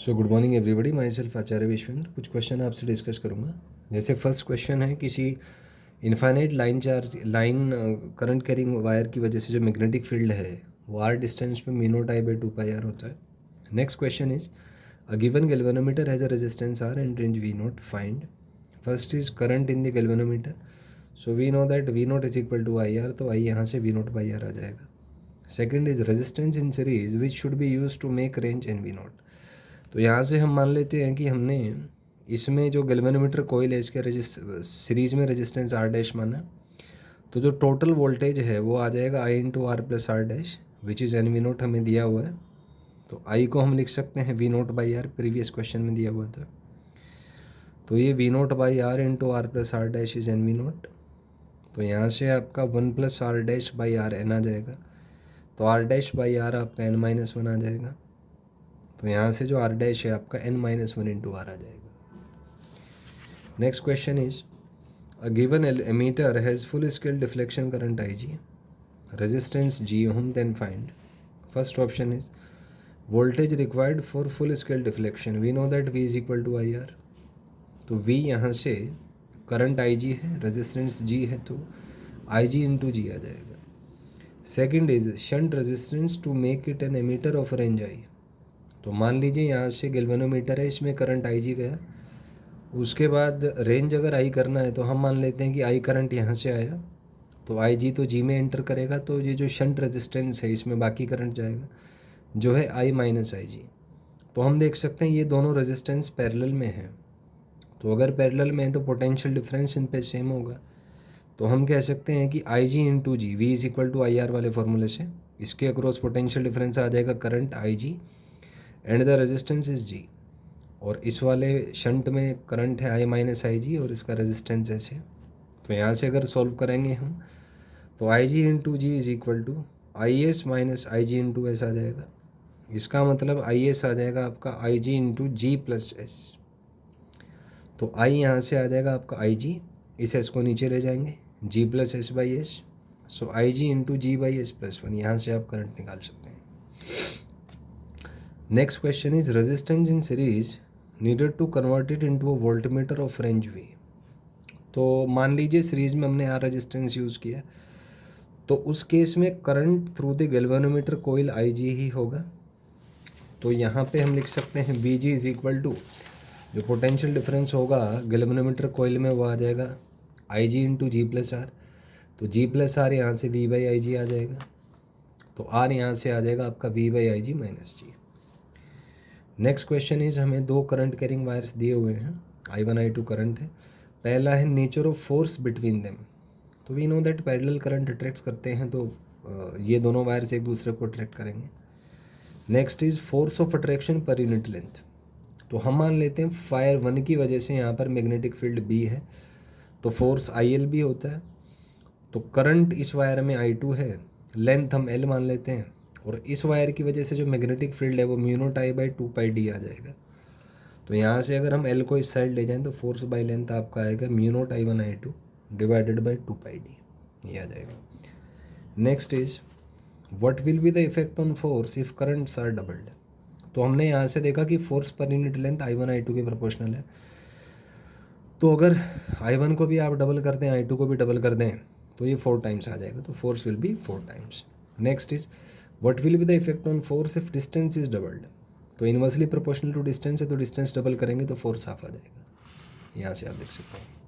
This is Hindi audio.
सो good morning everybody, myself Acharya Vishwendra. कुछ क्वेश्चन आपसे डिस्कस करूँगा। जैसे फर्स्ट क्वेश्चन है, किसी infinite line current carrying wire की वजह से जो मैग्नेटिक फील्ड है वो आर डिस्टेंस पे मीनो टाई बाई 2πr होता है। Next question is a given galvanometer has a resistance R and range V nought, find. First is current in the galvanometer, so we know that V nought is equal to I R, तो आई यहाँ से वी नॉट बाई आर आ जाएगा। Second is resistance in series which should be use to make range N V nought. तो यहाँ से हम मान लेते हैं कि हमने इसमें जो गैल्वेनोमीटर कोयल है इसके सीरीज में रेजिस्टेंस आर डैश माना, तो जो टोटल वोल्टेज है वो आ जाएगा I into R plus R dash which is N we note हमें दिया हुआ है। तो आई को हम लिख सकते हैं V naught by R, previous question में दिया हुआ था। तो ये V naught by R into R plus R dash is N we naught. तो यहाँ से आपका 1 plus R dash by R N आ जाएगा, तो आर डैश बाई आर आपका एन माइनस वन आ जाएगा। तो यहाँ से जो आर डैश है आपका n minus one into R आ जाएगा। Next question is a given ammeter has full scale deflection current I G, resistance G ohm, then find. First option is voltage required for full scale deflection, we know that v is equal to I R. तो v यहाँ से करंट आई जी है, रेजिस्टेंस g है, तो आई जी इंटू जी आ जाएगा। Second is shunt resistance to make it an ammeter of range I. तो मान लीजिए यहाँ से गैल्वेनोमीटर है, इसमें करंट आई जी गया, उसके बाद रेंज अगर आई करना है तो हम मान लेते हैं कि आई करंट यहाँ से आया, तो आई जी तो जी में एंटर करेगा, तो ये जो शंट रेजिस्टेंस है इसमें बाकी करंट जाएगा जो है आई माइनस आई जी। तो हम देख सकते हैं ये दोनों रेजिस्टेंस पैरेलल में है, तो अगर पैरेलल में है तो पोटेंशियल डिफरेंस इन पे सेम होगा। तो हम कह सकते हैं कि I G into G, V is equal to I R वाले फॉर्मूले से इसके अक्रॉस पोटेंशियल डिफरेंस आ जाएगा current I G and the resistance is G. और इस वाले शंट में करंट है आई माइनस आई जी और इसका रेजिस्टेंस एस है। तो यहाँ से अगर सॉल्व करेंगे हम तो I G into G is equal to I S minus I G into S आ जाएगा। इसका मतलब आई एस आ जाएगा आपका I G into G plus S. तो आई यहाँ से आ जाएगा आपका आई जी, इस एस को नीचे ले जाएंगे, G plus S by S, so I G into G by S plus one. यहाँ से आप करंट निकाल सकते हैं। Next question is resistance in series needed to convert it into a voltmeter of range V. तो मान लीजिए सीरीज में हमने आर रेजिस्टेंस यूज़ किया, तो उस केस में current through the galvanometer coil I G ही होगा। तो यहाँ पे हम लिख सकते हैं B G is equal to जो पोटेंशियल डिफरेंस होगा गैल्वेनोमीटर कोयल में वो आ जाएगा I G into G plus R. तो जी प्लस आर यहाँ से वी बाई आई जी आ जाएगा, तो आर यहाँ से आ जाएगा आपका V by I G minus G. Next question is हमें दो करंट कैरिंग वायर्स दिए हुए हैं, I1 I2 करंट है। पहला है nature of force between them. तो we know that parallel current attract करते हैं, तो ये दोनों वायर्स एक दूसरे को अट्रैक्ट करेंगे। Next is force of attraction per unit length. तो हम मान लेते हैं फायर 1 की वजह से यहाँ पर मैग्नेटिक फील्ड B है, तो फोर्स IL भी होता है। तो करंट इस वायर में I2 है, लेंथ हम L मान लेते हैं, और इस वायर की वजह से जो मैग्नेटिक फील्ड है वो mu not I by 2πd आ जाएगा। तो यहाँ से अगर हम L को इस साइड ले जाएं तो फोर्स बाई लेंथ आपका आएगा mu naught I1 I2 divided by 2πd, ये आ जाएगा। Next is what will be the effect on force if currents are doubled. तो हमने यहाँ से देखा कि force per unit length I1 I2 के प्रोपोर्शनल है, तो अगर I1 को भी आप डबल कर दें, I2 को भी डबल कर दें, तो ये 4 टाइम्स आ जाएगा, तो force will be 4 times. Next is what will be the effect on force if distance is doubled. तो इनवर्सली प्रोपोर्शनल टू डिस्टेंस है, तो डिस्टेंस डबल करेंगे तो फोर्स हाफ आ जाएगा। यहाँ से आप देख सकते हैं।